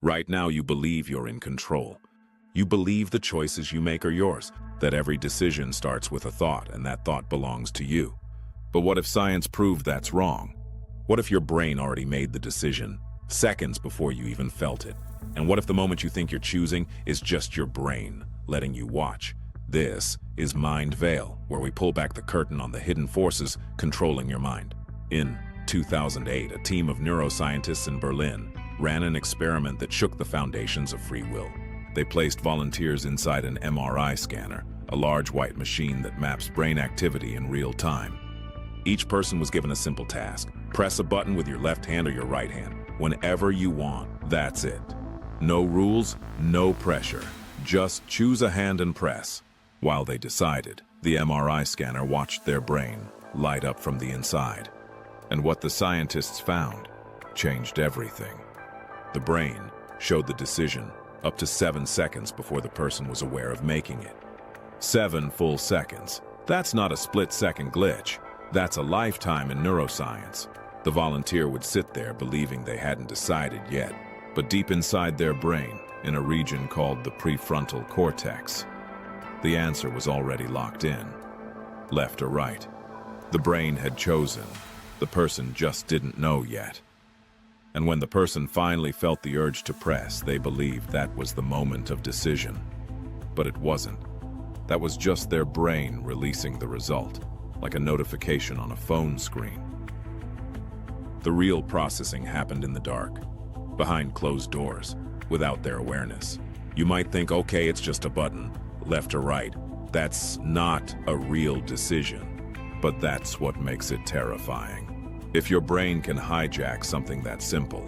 Right now, you believe you're in control. You believe the choices you make are yours, that every decision starts with a thought, and that thought belongs to you. But what if science proved that's wrong? What if your brain already made the decision, seconds before you even felt it? And what if the moment you think you're choosing is just your brain letting you watch? This is Mind Veil, where we pull back the curtain on the hidden forces controlling your mind. In 2008, a team of neuroscientists in Berlin ran an experiment that shook the foundations of free will. They placed volunteers inside an MRI scanner, a large white machine that maps brain activity in real time. Each person was given a simple task: press a button with your left hand or your right hand, whenever you want. That's it. No rules, no pressure. Just choose a hand and press. While they decided, the MRI scanner watched their brain light up from the inside. And what the scientists found changed everything. The brain showed the decision up to 7 seconds before the person was aware of making it. 7 full seconds. That's not a split-second glitch. That's a lifetime in neuroscience. The volunteer would sit there believing they hadn't decided yet, but deep inside their brain, in a region called the prefrontal cortex, the answer was already locked in. Left or right. The brain had chosen. The person just didn't know yet. And when the person finally felt the urge to press, they believed that was the moment of decision. But it wasn't. That was just their brain releasing the result, like a notification on a phone screen. The real processing happened in the dark, behind closed doors, without their awareness. You might think, okay, it's just a button, left or right. That's not a real decision, but that's what makes it terrifying. If your brain can hijack something that simple,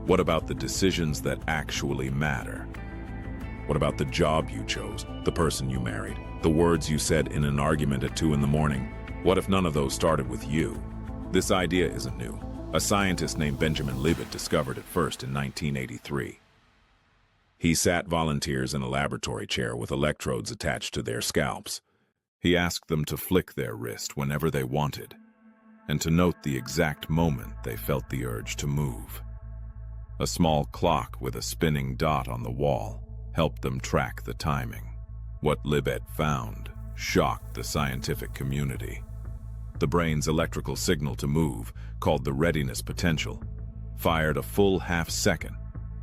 what about the decisions that actually matter? What about the job you chose, the person you married, the words you said in an argument at 2 in the morning? What if none of those started with you? This idea isn't new. A scientist named Benjamin Libet discovered it first in 1983. He sat volunteers in a laboratory chair with electrodes attached to their scalps. He asked them to flick their wrist whenever they wanted, and to note the exact moment they felt the urge to move. A small clock with a spinning dot on the wall helped them track the timing. What Libet found shocked the scientific community. The brain's electrical signal to move, called the readiness potential, fired a full half-second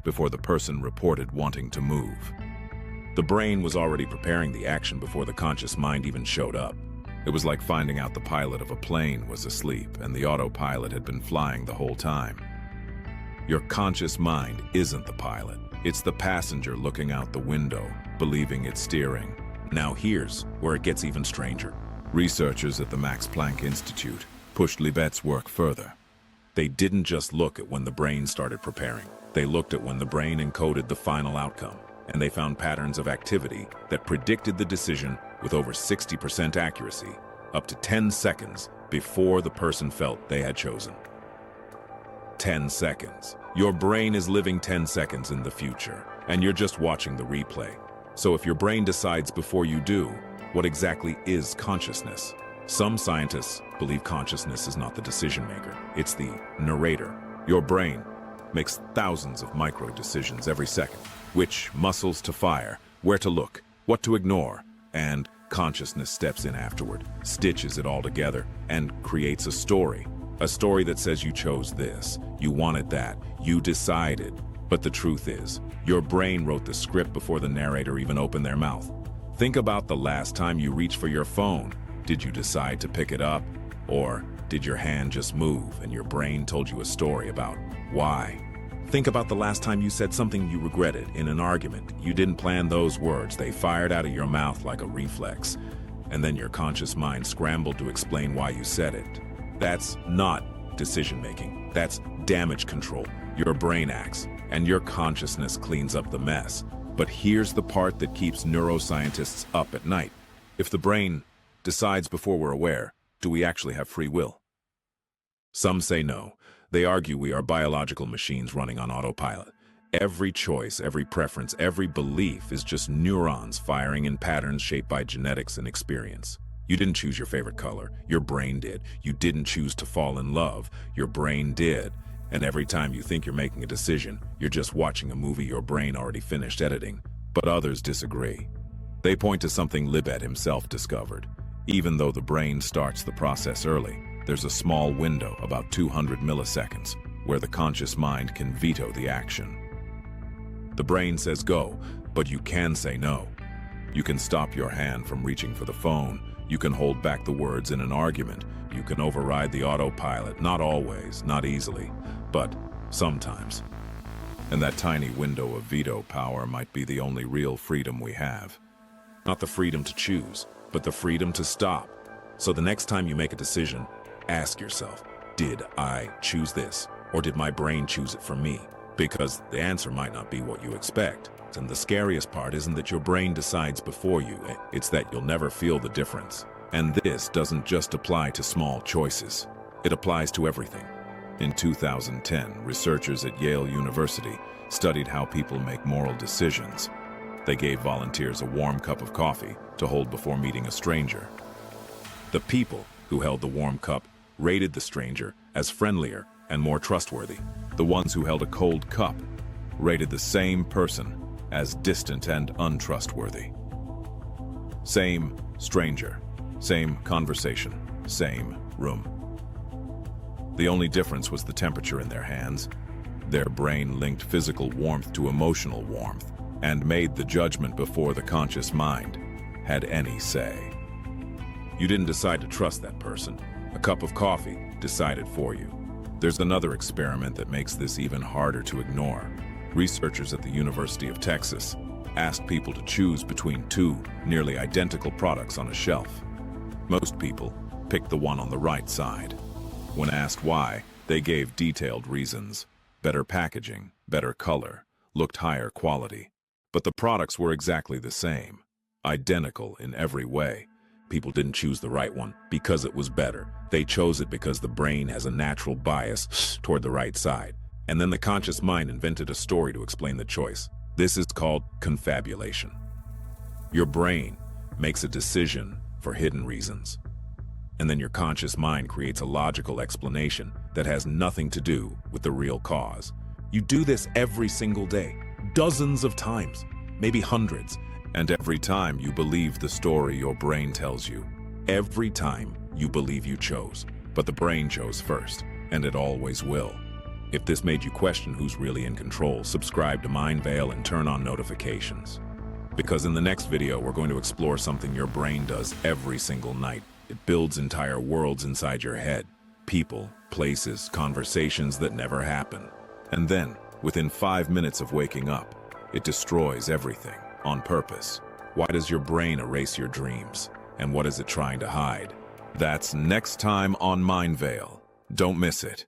before the person reported wanting to move. The brain was already preparing the action before the conscious mind even showed up. It was like finding out the pilot of a plane was asleep and the autopilot had been flying the whole time. Your conscious mind isn't the pilot. It's the passenger looking out the window, believing it's steering. Now here's where it gets even stranger. Researchers at the Max Planck Institute pushed Libet's work further. They didn't just look at when the brain started preparing. They looked at when the brain encoded the final outcome, and they found patterns of activity that predicted the decision with over 60% accuracy, up to 10 seconds before the person felt they had chosen. 10 seconds. Your brain is living 10 seconds in the future, and you're just watching the replay. So if your brain decides before you do, what exactly is consciousness? Some scientists believe consciousness is not the decision maker, it's the narrator. Your brain makes thousands of micro decisions every second. Which muscles to fire, where to look, what to ignore, and consciousness steps in afterward, stitches it all together, and creates a story. A story that says you chose this, you wanted that, you decided. But the truth is, your brain wrote the script before the narrator even opened their mouth. Think about the last time you reached for your phone. Did you decide to pick it up? Or did your hand just move and your brain told you a story about why? Think about the last time you said something you regretted in an argument. You didn't plan those words. They fired out of your mouth like a reflex. And then your conscious mind scrambled to explain why you said it. That's not decision-making. That's damage control. Your brain acts, and your consciousness cleans up the mess. But here's the part that keeps neuroscientists up at night. If the brain decides before we're aware, do we actually have free will? Some say no. They argue we are biological machines running on autopilot. Every choice, every preference, every belief is just neurons firing in patterns shaped by genetics and experience. You didn't choose your favorite color, your brain did. You didn't choose to fall in love, your brain did. And every time you think you're making a decision, you're just watching a movie your brain already finished editing. But others disagree. They point to something Libet himself discovered. Even though the brain starts the process early, there's a small window, about 200 milliseconds, where the conscious mind can veto the action. The brain says go, but you can say no. You can stop your hand from reaching for the phone. You can hold back the words in an argument. You can override the autopilot, not always, not easily, but sometimes. And that tiny window of veto power might be the only real freedom we have. Not the freedom to choose, but the freedom to stop. So the next time you make a decision, ask yourself, did I choose this? Or did my brain choose it for me? Because the answer might not be what you expect. And the scariest part isn't that your brain decides before you, it's that you'll never feel the difference. And this doesn't just apply to small choices. It applies to everything. In 2010, researchers at Yale University studied how people make moral decisions. They gave volunteers a warm cup of coffee to hold before meeting a stranger. The people who held the warm cup rated the stranger as friendlier and more trustworthy. The ones who held a cold cup rated the same person as distant and untrustworthy. Same stranger, same conversation, same room. The only difference was the temperature in their hands. Their brain linked physical warmth to emotional warmth and made the judgment before the conscious mind had any say. You didn't decide to trust that person. A cup of coffee decided for you. There's another experiment that makes this even harder to ignore. Researchers at the University of Texas asked people to choose between two nearly identical products on a shelf. Most people picked the one on the right side. When asked why, they gave detailed reasons. Better packaging, better color, looked higher quality. But the products were exactly the same, identical in every way. People didn't choose the right one because it was better. They chose it because the brain has a natural bias toward the right side. And then the conscious mind invented a story to explain the choice. This is called confabulation. Your brain makes a decision for hidden reasons. And then your conscious mind creates a logical explanation that has nothing to do with the real cause. You do this every single day, dozens of times, maybe hundreds. And every time you believe the story your brain tells you. Every time you believe you chose. But the brain chose first, and it always will. If this made you question who's really in control, subscribe to Mindvale and turn on notifications. Because in the next video, we're going to explore something your brain does every single night. It builds entire worlds inside your head. People, places, conversations that never happen. And then, within 5 minutes of waking up, it destroys everything on purpose. Why does your brain erase your dreams? And what is it trying to hide? That's next time on Mindvale. Don't miss it.